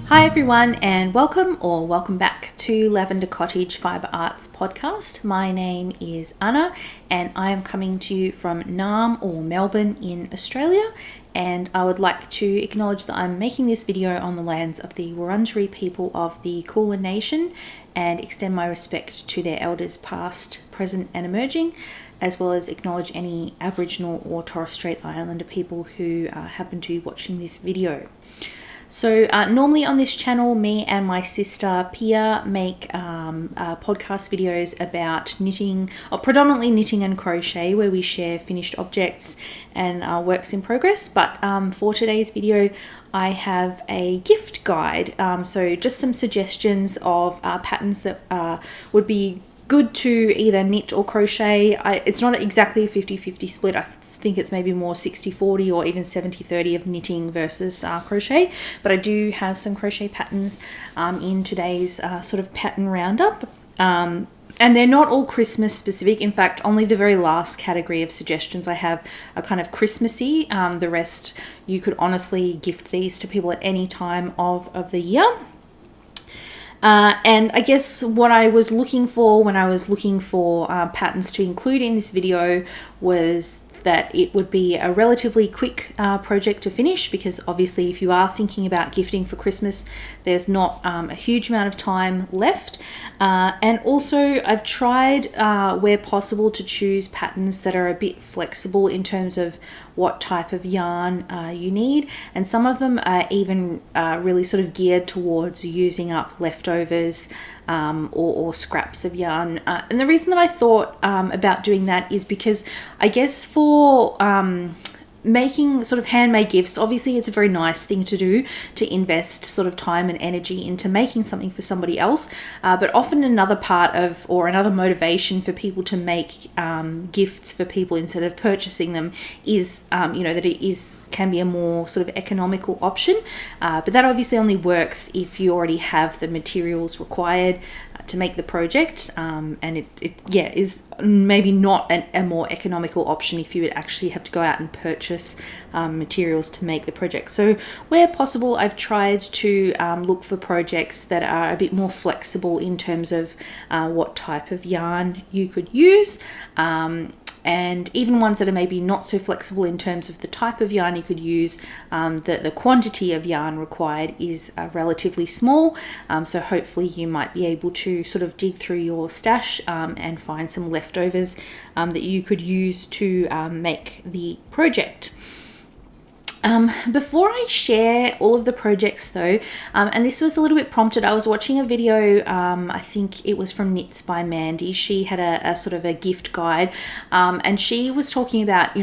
Hi everyone, and welcome back to Lavender Cottage Fibre Arts podcast. My name is Anna and I am coming to you from Naarm or Melbourne in Australia, and I would like to acknowledge that I'm making this video on the lands of the Wurundjeri people of the Kulin nation and extend my respect to their elders past, present and emerging, as well as acknowledge any Aboriginal or Torres Strait Islander people who happen to be watching this video. So normally on this channel, me and my sister Pia make podcast videos about knitting, or predominantly knitting and crochet, where we share finished objects and works in progress. But for today's video, I have a gift guide. So just some suggestions of patterns that would be good to either knit or crochet. It's not exactly a 50-50 split. I think it's maybe more 60-40 or even 70-30 of knitting versus crochet. But I do have some crochet patterns in today's sort of pattern roundup. And they're not all Christmas specific. In fact, only the very last category of suggestions I have are kind of Christmassy. The rest, you could honestly gift these to people at any time of the year. And I guess what I was looking for when I was looking for patterns to include in this video was that it would be a relatively quick project to finish, because obviously if you are thinking about gifting for Christmas, there's not a huge amount of time left. And also I've tried where possible to choose patterns that are a bit flexible in terms of what type of yarn you need, and some of them are even really sort of geared towards using up leftovers or scraps of yarn. And the reason that I thought about doing that is because I guess for making sort of handmade gifts, obviously it's a very nice thing to do, to invest sort of time and energy into making something for somebody else, but often another part of, or another motivation for people to make gifts for people instead of purchasing them is that it can be a more sort of economical option, but that obviously only works if you already have the materials required to make the project, and it is maybe not a more economical option if you would actually have to go out and purchase materials to make the project. So where possible, I've tried to look for projects that are a bit more flexible in terms of what type of yarn you could use, and even ones that are maybe not so flexible in terms of the type of yarn you could use. The quantity of yarn required is relatively small, so hopefully you might be able to sort of dig through your stash and find some leftovers that you could use to make the project. Before I share all of the projects though, and this was a little bit prompted, I was watching a video, I think it was from Knits by Mandy. She had a sort of a gift guide, and she was talking about,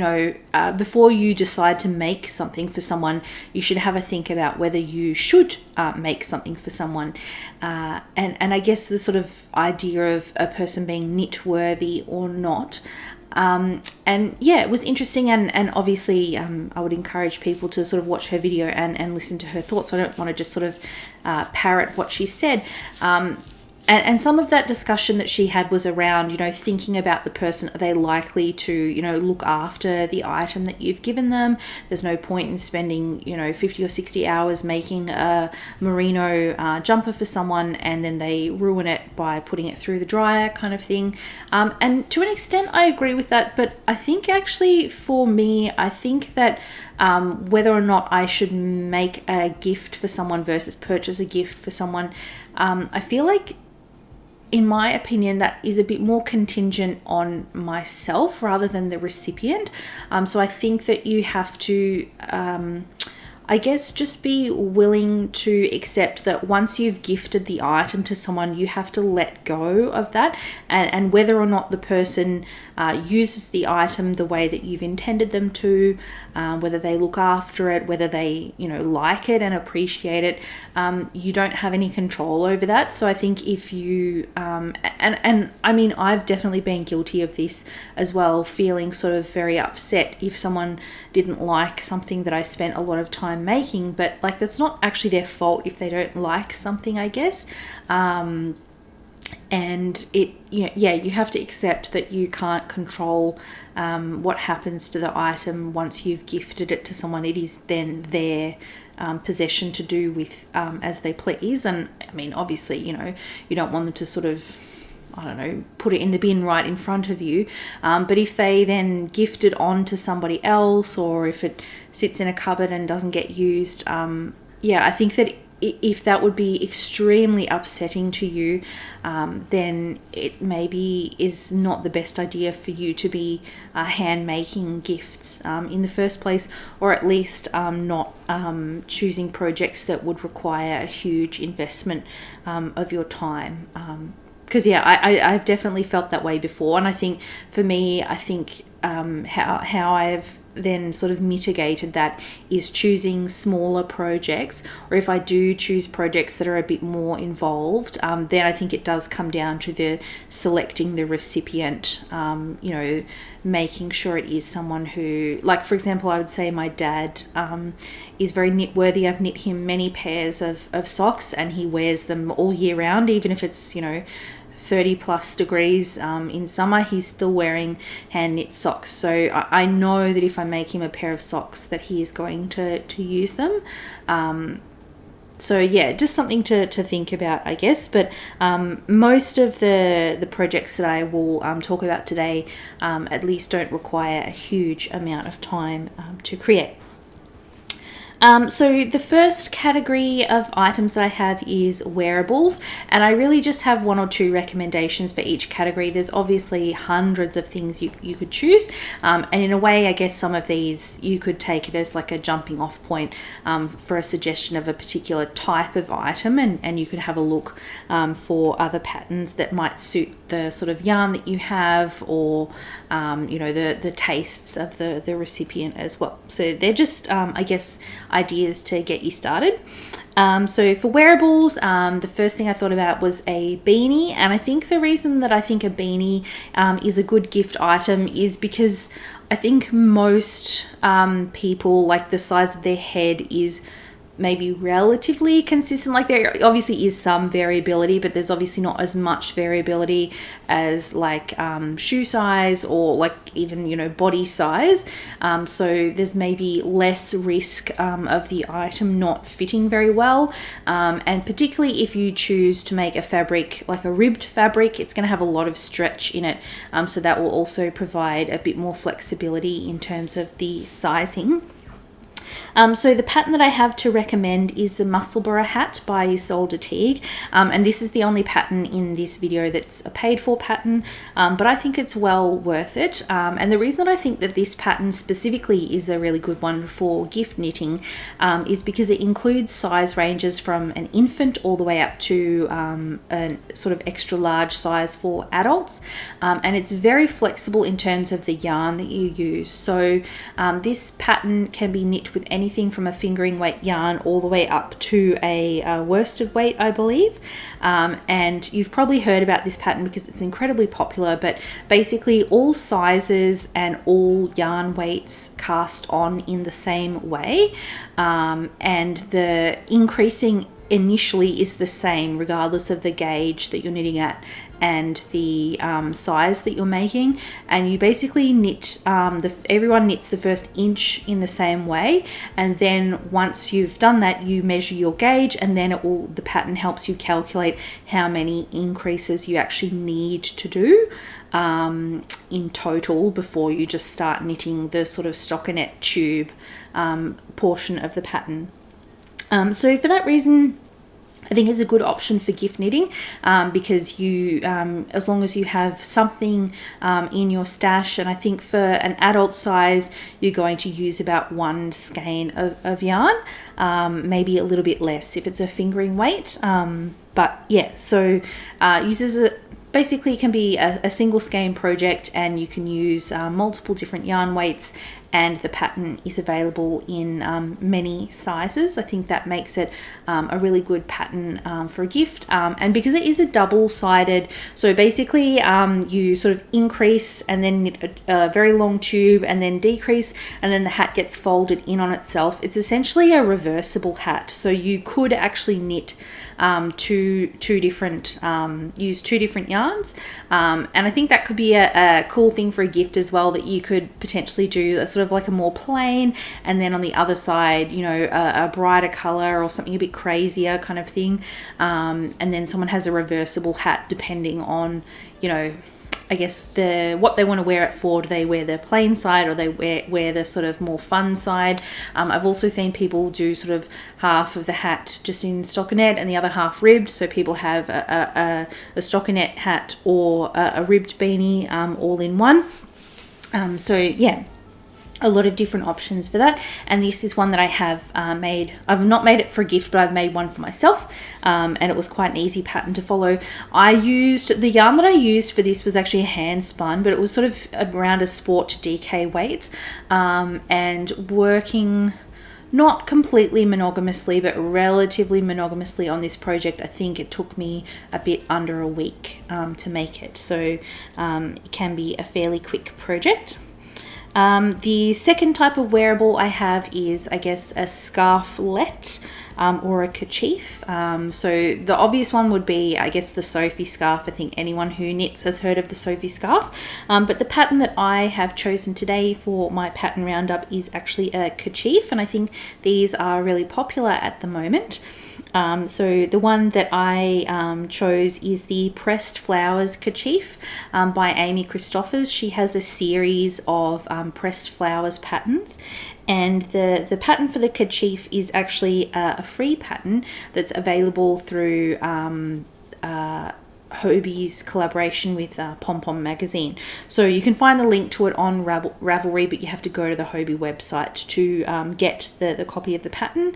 before you decide to make something for someone, you should have a think about whether you should make something for someone. And I guess the sort of idea of a person being knit worthy or not. And yeah, it was interesting, and obviously I would encourage people to sort of watch her video and listen to her thoughts. I don't want to just sort of parrot what she said. And some of that discussion that she had was around, thinking about the person. Are they likely to, look after the item that you've given them? There's no point in spending, 50 or 60 hours making a merino jumper for someone and then they ruin it by putting it through the dryer, kind of thing. And to an extent, I agree with that. But I think actually for me, I think that whether or not I should make a gift for someone versus purchase a gift for someone, I feel like, in my opinion, that is a bit more contingent on myself rather than the recipient. So I think that you have to, I guess, just be willing to accept that once you've gifted the item to someone, you have to let go of that, and whether or not the person uses the item the way that you've intended them to, whether they look after it, whether they like it and appreciate it, you don't have any control over that. So I think if you and I mean, I've definitely been guilty of this as well, feeling sort of very upset if someone didn't like something that I spent a lot of time making, but like that's not actually their fault if they don't like something, I guess. And you have to accept that you can't control what happens to the item once you've gifted it to someone. It is then their possession to do with as they please. And I mean, obviously, you know, you don't want them to sort of, I don't know, put it in the bin right in front of you. But if they then gift it on to somebody else, or if it sits in a cupboard and doesn't get used, I think that if that would be extremely upsetting to you, then it maybe is not the best idea for you to be hand making gifts in the first place, or at least not choosing projects that would require a huge investment of your time. Because I've definitely felt that way before, and I think for me, how I've then sort of mitigated that is choosing smaller projects, or if I do choose projects that are a bit more involved, then I think it does come down to the selecting the recipient, making sure it is someone who, like for example, I would say my dad is very knit worthy. I've knit him many pairs of socks, and he wears them all year round, even if it's 30 plus degrees in summer, he's still wearing hand knit socks. So I know that if I make him a pair of socks that he is going to use them. Just something to think about, I guess. But most of the projects that I will talk about today at least don't require a huge amount of time to create. So the first category of items that I have is wearables, and I really just have one or two recommendations for each category. There's obviously hundreds of things you could choose, and in a way, I guess some of these you could take it as like a jumping off point for a suggestion of a particular type of item, and you could have a look for other patterns that might suit the sort of yarn that you have, or the tastes of the recipient as well. So they're just I guess ideas to get you started. So for wearables, the first thing I thought about was a beanie, and I think the reason that I think a beanie is a good gift item is because I think most people, like, the size of their head is maybe relatively consistent. Like, there obviously is some variability, but there's obviously not as much variability as like shoe size, or like even body size, so there's maybe less risk of the item not fitting very well, and particularly if you choose to make a fabric like a ribbed fabric, it's going to have a lot of stretch in it, so that will also provide a bit more flexibility in terms of the sizing. So the pattern that I have to recommend is the Musselburgh hat by Ysolda Teague, and this is the only pattern in this video that's a paid for pattern, but I think it's well worth it, and the reason that I think that this pattern specifically is a really good one for gift knitting is because it includes size ranges from an infant all the way up to a sort of extra large size for adults, and it's very flexible in terms of the yarn that you use. So this pattern can be knit with anything from a fingering weight yarn all the way up to a worsted weight, I believe, and you've probably heard about this pattern because it's incredibly popular, but basically all sizes and all yarn weights cast on in the same way, and the increasing initially is the same regardless of the gauge that you're knitting at and the size that you're making, and you basically knit everyone knits the first inch in the same way, and then once you've done that you measure your gauge, and then the pattern helps you calculate how many increases you actually need to do in total before you just start knitting the sort of stockinette tube portion of the pattern. So for that reason, I think it's a good option for gift knitting, because you, as long as you have something in your stash, and I think for an adult size, you're going to use about one skein of yarn, maybe a little bit less if it's a fingering weight. But yeah, so uses it. Basically, it can be a single skein project, and you can use multiple different yarn weights, and the pattern is available in many sizes. I think that makes it a really good pattern for a gift, and because it is a double-sided, so basically you sort of increase and then knit a very long tube and then decrease, and then the hat gets folded in on itself. It's essentially a reversible hat, so you could actually knit two different use two different yarns, and I think that could be a cool thing for a gift as well, that you could potentially do a sort of like a more plain, and then on the other side, you know, a brighter color or something a bit crazier kind of thing. And then someone has a reversible hat depending on, you know, I guess what they want to wear it for. Do they wear the plain side, or they wear the sort of more fun side? I've also seen people do sort of half of the hat just in stockinette and the other half ribbed. So people have a stockinette hat or a ribbed beanie all in one. So yeah, a lot of different options for that. And this is one that I have made. I've not made it for a gift, but I've made one for myself, and it was quite an easy pattern to follow. The yarn that I used for this was actually a hand spun, but it was sort of around a sport to DK weight, and working not completely monogamously, but relatively monogamously on this project. I think it took me a bit under a week to make it, so it can be a fairly quick project. The second type of wearable I have is, I guess, a scarflet or a kerchief. So the obvious one would be, I guess, the Sophie scarf. I think anyone who knits has heard of the Sophie scarf. But the pattern that I have chosen today for my pattern roundup is actually a kerchief, and I think these are really popular at the moment. So the one that I chose is the Pressed Flowers Kerchief by Amy Christoffers. She has a series of pressed flowers patterns, and the pattern for the kerchief is actually a free pattern that's available through Hobie's collaboration with Pom Pom magazine. So you can find the link to it on Ravelry, but you have to go to the Hobie website to get the copy of the pattern.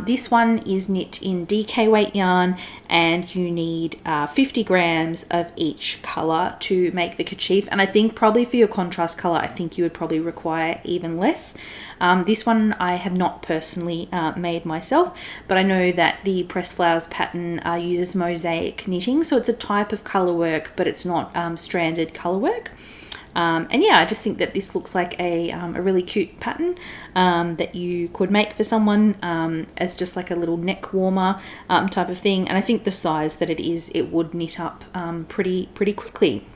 This one is knit in DK weight yarn, and you need 50 grams of each color to make the kerchief. And I think probably for your contrast color, I think you would probably require even less. This one I have not personally made myself, but I know that the Pressed Flowers pattern uses mosaic knitting, so it's a type of color work, but it's not stranded color work. And yeah, I just think that this looks like a really cute pattern that you could make for someone as just like a little neck warmer type of thing. And I think the size that it is, it would knit up pretty quickly.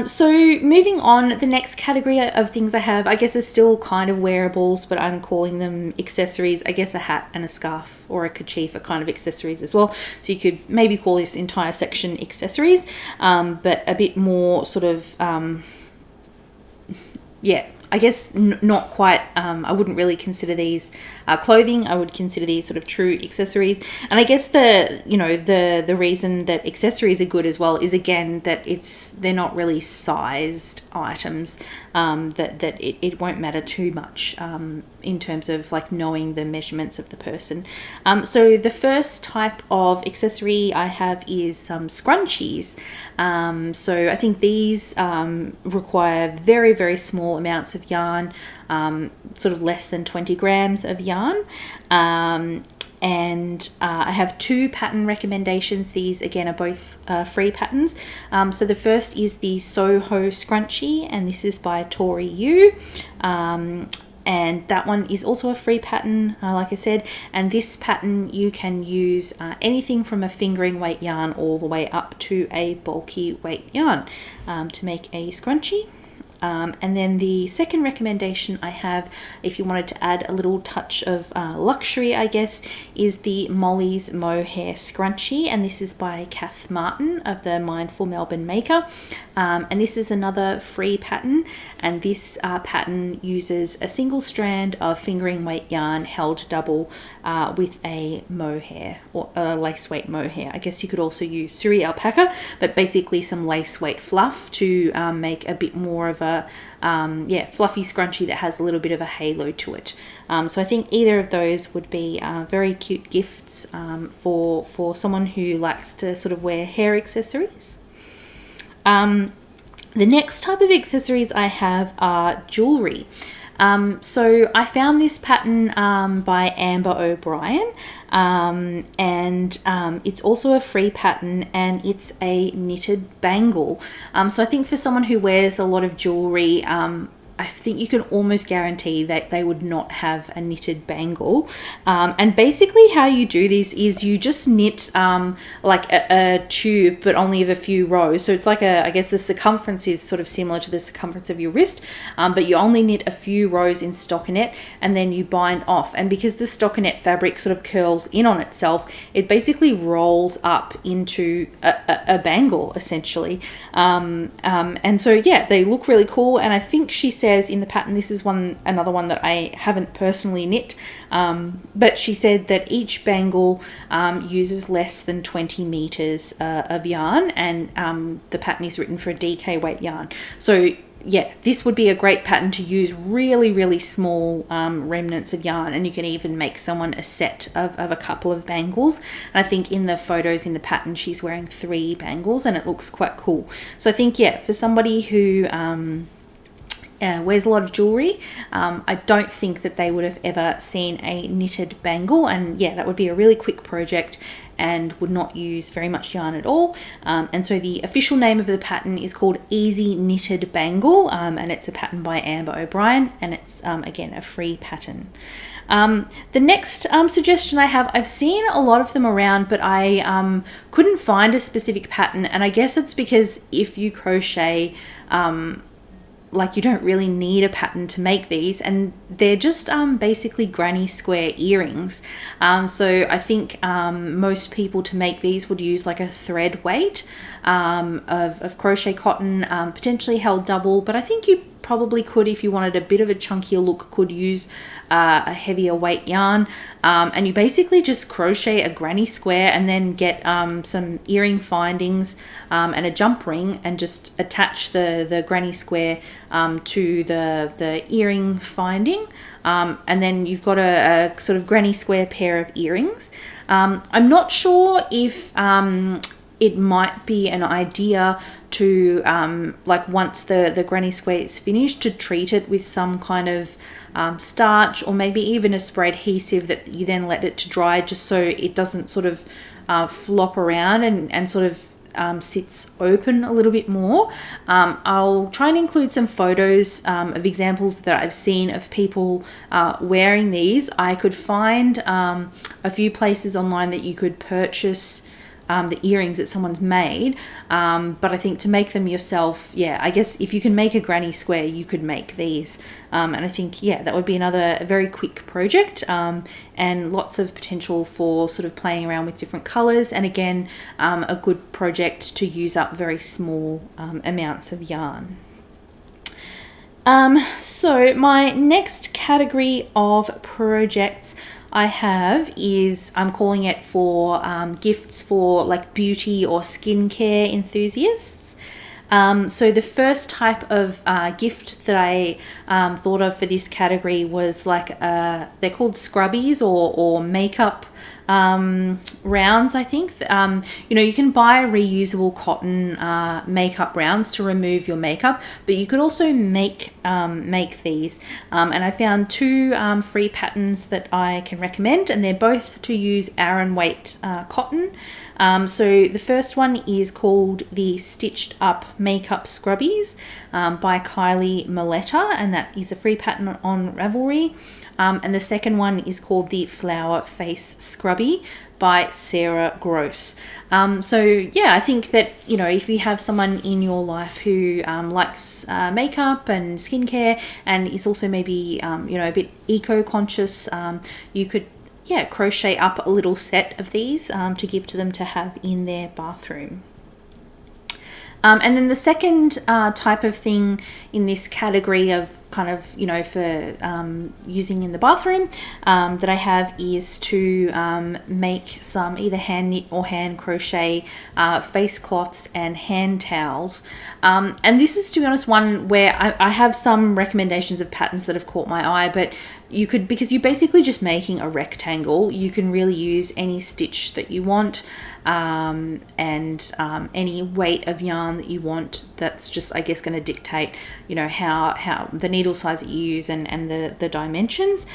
So moving on, the next category of things I have, I guess, is still kind of wearables, but I'm calling them accessories. I guess a hat and a scarf or a kerchief are kind of accessories as well. So you could maybe call this entire section accessories, but a bit more sort of, yeah, I guess not quite, I wouldn't really consider these clothing. I would consider these sort of true accessories. And I guess the reason that accessories are good as well is, again, that they're not really sized items, that it won't matter too much in terms of like knowing the measurements of the person. So the first type of accessory I have is some scrunchies. So I think these require very, very small amounts of yarn, sort of less than 20 grams of yarn. And I have two pattern recommendations. These again are both free patterns. So the first is the Soho Scrunchie, and this is by Tori. And that one is also a free pattern, like I said. And this pattern, you can use anything from a fingering weight yarn all the way up to a bulky weight yarn to make a scrunchie. And then the second recommendation I have, if you wanted to add a little touch of luxury, I guess, is the Molly's Mohair Scrunchie, and this is by Kath Martin of the Mindful Melbourne Maker. And this is another free pattern, and this pattern uses a single strand of fingering weight yarn held double with a mohair, or a lace weight mohair. I guess you could also use suri alpaca, but basically some lace weight fluff to make a bit more of a fluffy scrunchie that has a little bit of a halo to it. So I think either of those would be very cute gifts for someone who likes to sort of wear hair accessories. The next type of accessories I have are jewelry. So I found this pattern by Ambah O'Brien, and it's also a free pattern, and it's a knitted bangle. So I think for someone who wears a lot of jewelry, I think you can almost guarantee that they would not have a knitted bangle. And basically how you do this is you just knit like a tube, but only of a few rows. So it's like I guess the circumference is sort of similar to the circumference of your wrist, but you only knit a few rows in stockinette and then you bind off. And because the stockinette fabric sort of curls in on itself, it basically rolls up into a bangle essentially. And so yeah, they look really cool. And I think she says in the pattern, this is another one that I haven't personally knit, but she said that each bangle uses less than 20 meters of yarn, and the pattern is written for a DK weight yarn. So yeah, this would be a great pattern to use really, really small remnants of yarn, and you can even make someone a set of a couple of bangles. And I think in the photos in the pattern, she's wearing 3 bangles, and it looks quite cool. So I think, yeah, for somebody who wears a lot of jewelry, I don't think that they would have ever seen a knitted bangle, and yeah, that would be a really quick project and would not use very much yarn at all. And so the official name of the pattern is called Easy Knitted Bangle, and it's a pattern by Ambah O'Brien, and it's again a free pattern. The next suggestion I have, I've seen a lot of them around, but I couldn't find a specific pattern, and I guess it's because if you crochet, like you don't really need a pattern to make these, and they're just basically granny square earrings. So I think most people to make these would use like a thread weight of crochet cotton, potentially held double, but I think you probably could, if you wanted a bit of a chunkier look, could use a heavier weight yarn, and you basically just crochet a granny square and then get some earring findings and a jump ring, and just attach the granny square to the earring finding, and then you've got a sort of granny square pair of earrings. I'm not sure if it might be an idea to like once the granny square is finished, to treat it with some kind of starch, or maybe even a spray adhesive that you then let it to dry, just so it doesn't sort of flop around and sort of sits open a little bit more. I'll try and include some photos of examples that I've seen of people wearing these. I could find a few places online that you could purchase the earrings that someone's made, but I think to make them yourself, yeah, I guess if you can make a granny square, you could make these, and I think, yeah, that would be another very quick project, and lots of potential for sort of playing around with different colors, and again, a good project to use up very small amounts of yarn. So my next category of projects I have is, I'm calling it for gifts for like beauty or skincare enthusiasts. So the first type of gift that I thought of for this category was like, they're called scrubbies or makeup rounds, I think. You know, you can buy reusable cotton makeup rounds to remove your makeup, but you could also make these. And I found 2 free patterns that I can recommend, and they're both to use Aran weight cotton. So the first one is called the Stitched Up Makeup Scrubbies by Kylie Milletta, and that is a free pattern on Ravelry. And the second one is called the Flower Face Scrubby by Sarah Gross. So yeah, I think that, you know, if you have someone in your life who likes makeup and skincare, and is also maybe you know, a bit eco-conscious, you could, yeah, crochet up a little set of these to give to them to have in their bathroom. And then the second type of thing in this category of kind of, you know, for using in the bathroom that I have is to make some either hand knit or hand crochet face cloths and hand towels. And this is, to be honest, one where I have some recommendations of patterns that have caught my eye, but you could, because you're basically just making a rectangle, you can really use any stitch that you want, and any weight of yarn that you want. That's just, I guess, going to dictate, you know, how the needle size that you use and the dimensions.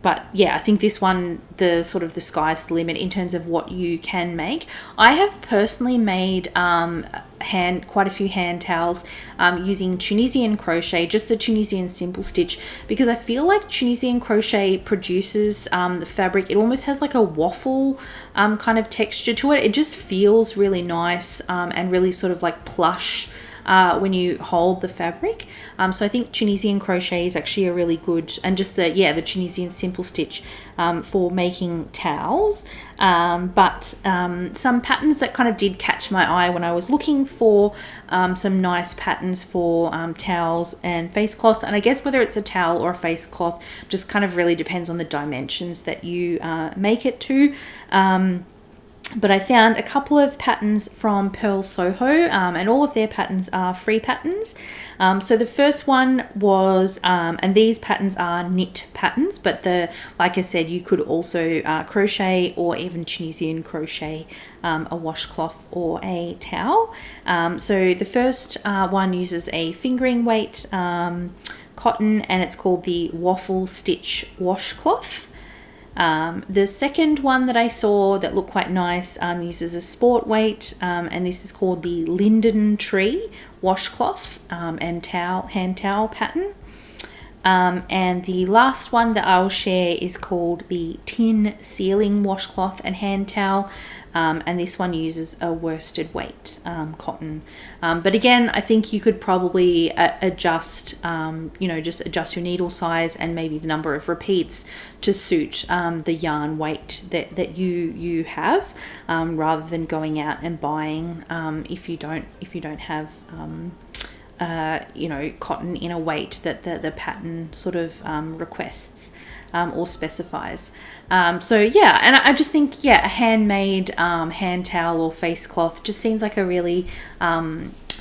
But yeah, I think this one, the sky's the limit in terms of what you can make. I have personally made quite a few hand towels using Tunisian crochet, just the Tunisian simple stitch, because I feel like Tunisian crochet produces the fabric. It almost has like a waffle kind of texture to it. It just feels really nice and really sort of like plush when you hold the fabric. So I think Tunisian crochet is actually a really good, and just the Tunisian simple stitch for making towels. But some patterns that kind of did catch my eye when I was looking for some nice patterns for towels and face cloths, and I guess whether it's a towel or a face cloth just kind of really depends on the dimensions that you make it to. But I found a couple of patterns from Pearl Soho, and all of their patterns are free patterns. So the first one was, and these patterns are knit patterns, but like I said, you could also crochet or even Tunisian crochet a washcloth or a towel. So the first one uses a fingering weight cotton, and it's called the Waffle Stitch Washcloth. The second one that I saw that looked quite nice uses a sport weight, and this is called the Linden Tree Washcloth and hand towel pattern. And the last one that I'll share is called the Tin Sealing Washcloth and Hand Towel, and this one uses a worsted weight cotton. But again, I think you could probably adjust, just adjust your needle size and maybe the number of repeats to suit the yarn weight that you have, rather than going out and buying if you don't have cotton in a weight that the pattern sort of requests or specifies. So yeah, and I just think, a handmade hand towel or face cloth just seems like a really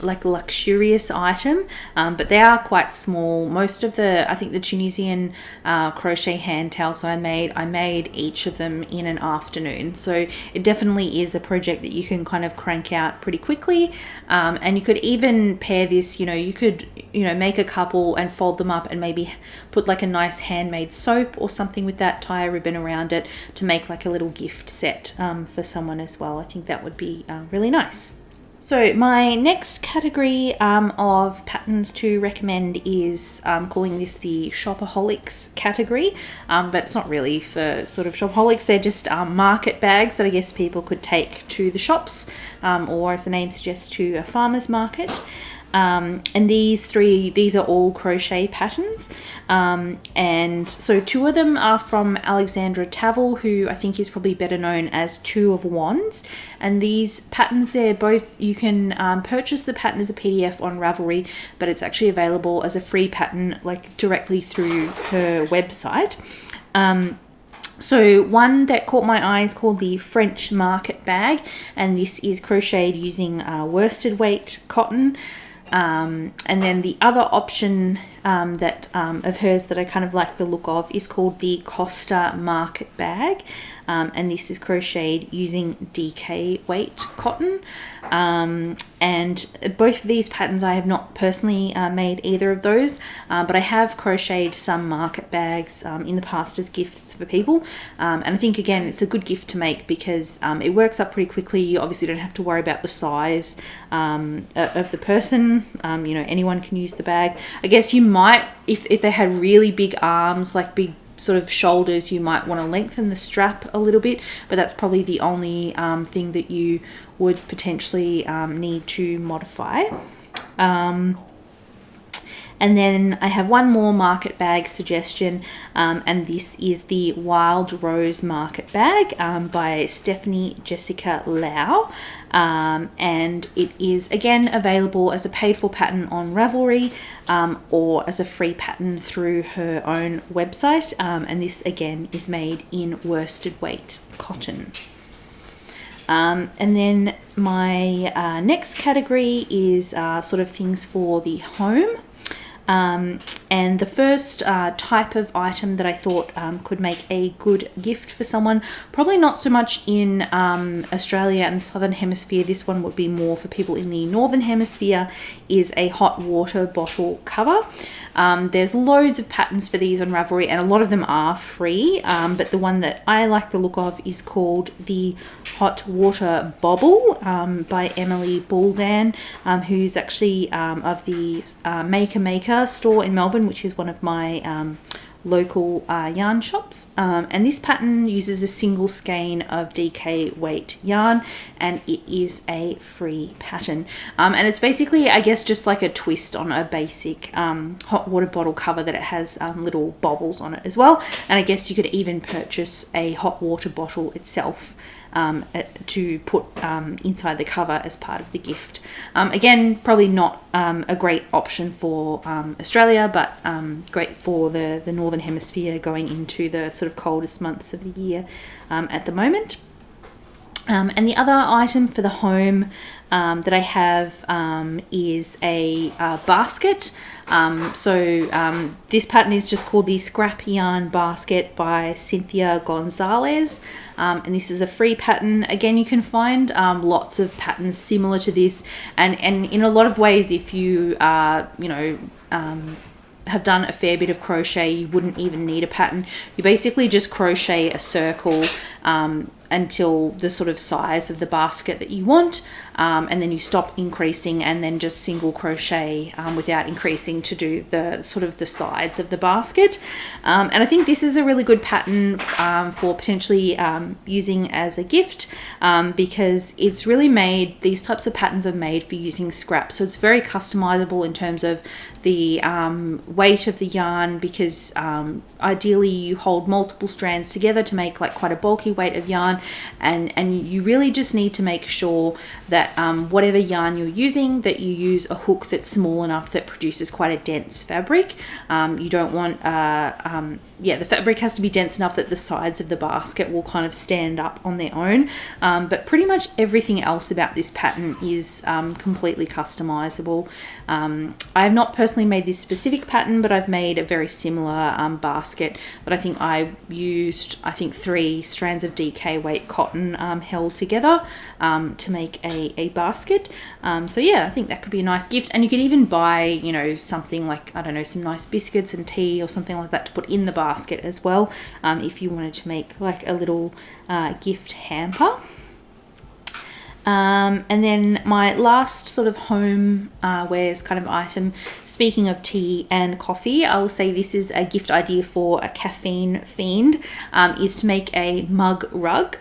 like luxurious item, but they are quite small. Most of I think the Tunisian crochet hand towels that I made each of them in an afternoon, so it definitely is a project that you can kind of crank out pretty quickly. And you could even pair this, you could make a couple and fold them up and maybe put like a nice handmade soap or something with that, tie a ribbon around it to make like a little gift set for someone as well. I think that would be really nice. So my next category of patterns to recommend is calling this the Shopaholics category, but it's not really for sort of shopaholics. They're just market bags that I guess people could take to the shops, or as the name suggests, to a farmer's market. And these are all crochet patterns, and so two of them are from Alexandra Tavel, who I think is probably better known as Two of Wands. And these patterns, they're both, you can purchase the pattern as a PDF on Ravelry, but it's actually available as a free pattern like directly through her website. So one that caught my eye is called the French Market Bag, and this is crocheted using worsted weight cotton. And then the other option of hers that I kind of like the look of is called the Costa Market Bag, and this is crocheted using DK weight cotton. And both of these patterns I have not personally made either of those, but I have crocheted some market bags in the past as gifts for people, and I think again it's a good gift to make because it works up pretty quickly. You obviously don't have to worry about the size of the person. Anyone can use the bag. I guess you might, if they had really big arms, like big sort of shoulders, you might want to lengthen the strap a little bit, but that's probably the only thing that you would potentially need to modify. And then I have one more market bag suggestion, and this is the Wild Rose Market Bag by Stephanie Jessica Lau. And it is again available as a paid for pattern on Ravelry, or as a free pattern through her own website. And this again is made in worsted weight cotton. And then my next category is sort of things for the home. And And the first type of item that I thought could make a good gift for someone, probably not so much in Australia and the Southern Hemisphere, this one would be more for people in the Northern Hemisphere, is a hot water bottle cover. There's loads of patterns for these on Ravelry, and a lot of them are free, but the one that I like the look of is called the Hot Water Bobble by Emily Baldan, who's actually of the Maker store in Melbourne, which is one of my local yarn shops, and this pattern uses a single skein of DK weight yarn, and it is a free pattern, and it's basically, I guess, just like a twist on a basic hot water bottle cover, that it has little bobbles on it as well. And I guess you could even purchase a hot water bottle itself to put inside the cover as part of the gift. Again, probably not a great option for Australia, but great for the Northern Hemisphere going into the sort of coldest months of the year at the moment. And the other item for the home that I have is a basket. This pattern is just called the Scrap Yarn Basket by Cynthia Gonzalez. And this is a free pattern. Again, you can find lots of patterns similar to this, and in a lot of ways, if you are, have done a fair bit of crochet, you wouldn't even need a pattern. You basically just crochet a circle until the sort of size of the basket that you want, and then you stop increasing, and then just single crochet without increasing to do the sort of the sides of the basket. And I think this is a really good pattern for potentially using as a gift, because it's really made, these types of patterns are made for using scrap, so it's very customizable in terms of the weight of the yarn, because ideally you hold multiple strands together to make like quite a bulky weight of yarn, and you really just need to make sure that whatever yarn you're using, that you use a hook that's small enough that produces quite a dense fabric. You don't want the fabric has to be dense enough that the sides of the basket will kind of stand up on their own, but pretty much everything else about this pattern is completely customizable. I have not personally made this specific pattern, but I've made a very similar basket, but I think I used 3 strands of DK weight cotton held together to make a basket. So yeah, I think that could be a nice gift, and you could even buy, something like, I don't know, some nice biscuits and tea or something like that to put in the basket as well, if you wanted to make like a little gift hamper. And then my last sort of home wares kind of item, speaking of tea and coffee, I will say this is a gift idea for a caffeine fiend, is to make a mug rug.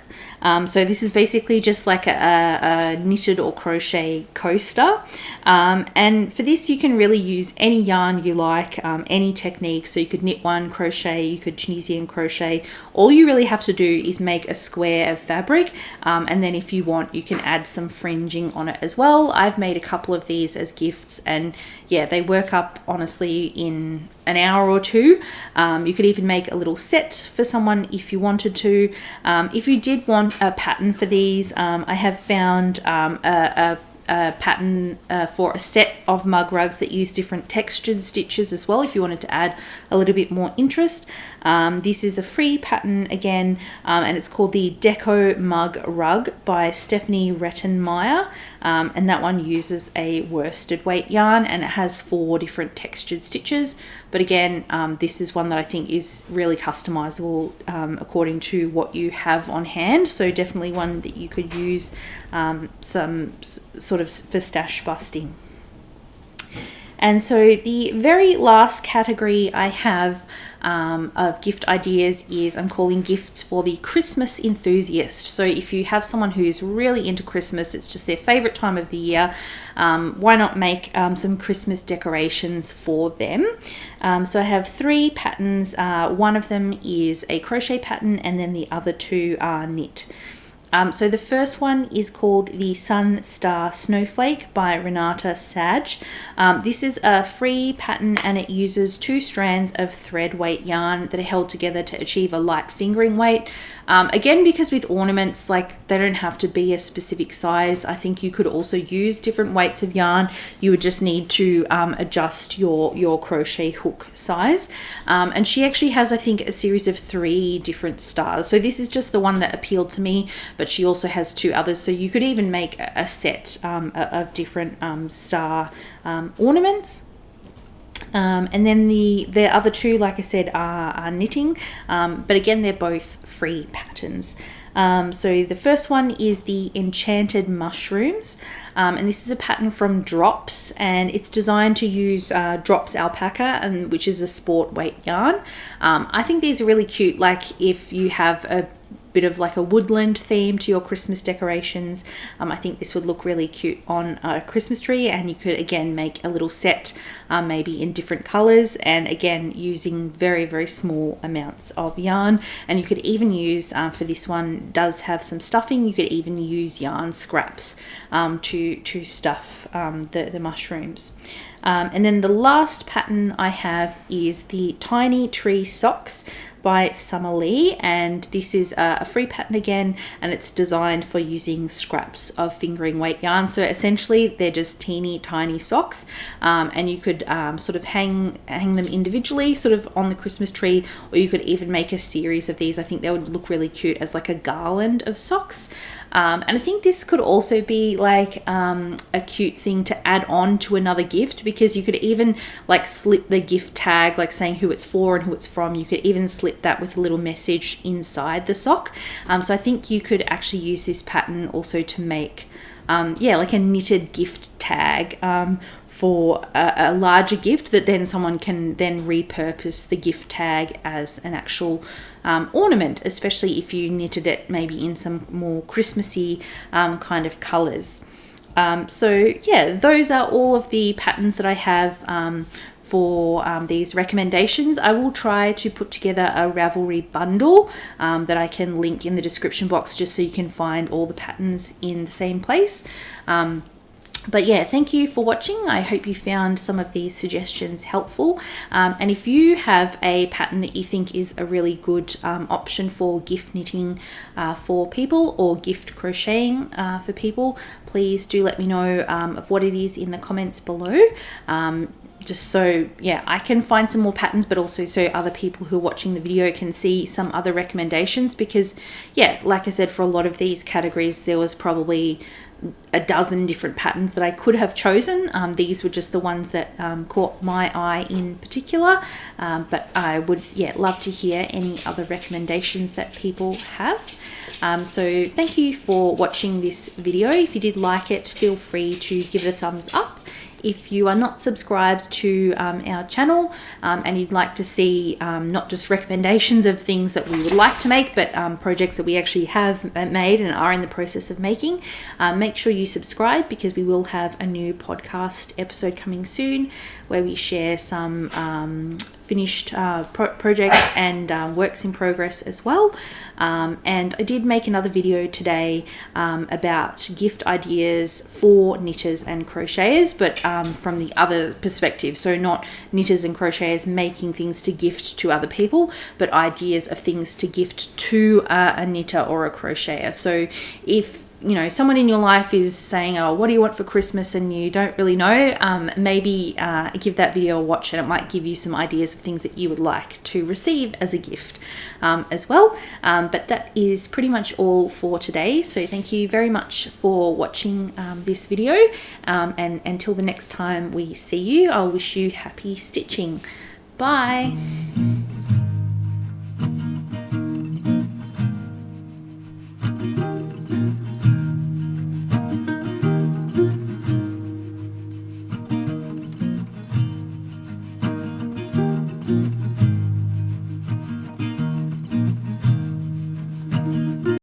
So this is basically just like a knitted or crochet coaster, and for this you can really use any yarn you like, any technique. So you could knit one, crochet, you could Tunisian crochet. All you really have to do is make a square of fabric, and then if you want, you can add some fringing on it as well. I've made a couple of these as gifts, and yeah, they work up honestly in an hour or two. You could even make a little set for someone if you wanted to. If you did want a pattern for these, I have found a pattern for a set of mug rugs that use different textured stitches as well, if you wanted to add a little bit more interest. This is a free pattern again, and it's called the Deco Mug Rug by Stephanie Rettenmeyer, and that one uses a worsted weight yarn, and it has 4 different textured stitches. But again, this is one that I think is really customizable according to what you have on hand, so definitely one that you could use some sort of for stash busting. And so the very last category I have of gift ideas is I'm calling gifts for the Christmas enthusiast. So if you have someone who's really into Christmas, it's just their favorite time of the year, why not make some Christmas decorations for them? So I have 3 patterns. One of them is a crochet pattern, and then the other 2 are knit. So the first one is called the Sun Star Snowflake by Renata Sage. This is a free pattern and it uses 2 strands of thread weight yarn that are held together to achieve a light fingering weight. Again, because with ornaments, like they don't have to be a specific size. I think you could also use different weights of yarn. You would just need to adjust your crochet hook size. And she actually has, I think, a series of 3 different stars. So this is just the one that appealed to me, but she also has 2 others. So you could even make a set of different star ornaments. And then the other 2, like I said, are knitting, but again, they're both free patterns. So the first one is the Enchanted Mushrooms, and this is a pattern from Drops, and it's designed to use Drops alpaca, which is a sport weight yarn. I think these are really cute, like if you have a bit of like a woodland theme to your Christmas decorations. I think this would look really cute on a Christmas tree, and you could again make a little set maybe in different colors, and again using very, very small amounts of yarn. And you could even use for this one, does have some stuffing, you could even use yarn scraps to stuff the mushrooms. And then the last pattern I have is the Tiny Tree Socks by Summer Lee, and this is a free pattern again, and it's designed for using scraps of fingering weight yarn. So essentially they're just teeny tiny socks, and you could sort of hang them individually sort of on the Christmas tree, or you could even make a series of these. I think they would look really cute as like a garland of socks. And I think this could also be like a cute thing to add on to another gift, because you could even like slip the gift tag, like saying who it's for and who it's from. You could even slip that with a little message inside the sock. So I think you could actually use this pattern also to make like a knitted gift tag for a larger gift that then someone can then repurpose the gift tag as an actual ornament, especially if you knitted it maybe in some more Christmassy kind of colors. So yeah, those are all of the patterns that I have for these recommendations. I will try to put together a Ravelry bundle that I can link in the description box, just so you can find all the patterns in the same place. But yeah, thank you for watching. I hope you found some of these suggestions helpful. And if you have a pattern that you think is a really good option for gift knitting for people, or gift crocheting for people, please do let me know of what it is in the comments below. Just so, yeah, I can find some more patterns, but also so other people who are watching the video can see some other recommendations, because, yeah, like I said, for a lot of these categories, there was probably a dozen different patterns that I could have chosen. These were just the ones that caught my eye in particular, but I would, yeah, love to hear any other recommendations that people have. So thank you for watching this video. If you did like it, feel free to give it a thumbs up. If you are not subscribed to our channel and you'd like to see not just recommendations of things that we would like to make, but projects that we actually have made and are in the process of making, make sure you subscribe, because we will have a new podcast episode coming soon where we share some finished projects and works in progress as well. And I did make another video today about gift ideas for knitters and crocheters, but from the other perspective. So not knitters and crocheters making things to gift to other people, but ideas of things to gift to a knitter or a crocheter. So if you know someone in your life is saying, oh, what do you want for Christmas, and you don't really know, maybe give that video a watch, and it might give you some ideas of things that you would like to receive as a gift as well. But that is pretty much all for today, so thank you very much for watching this video, and until the next time we see you, I'll wish you happy stitching. Bye.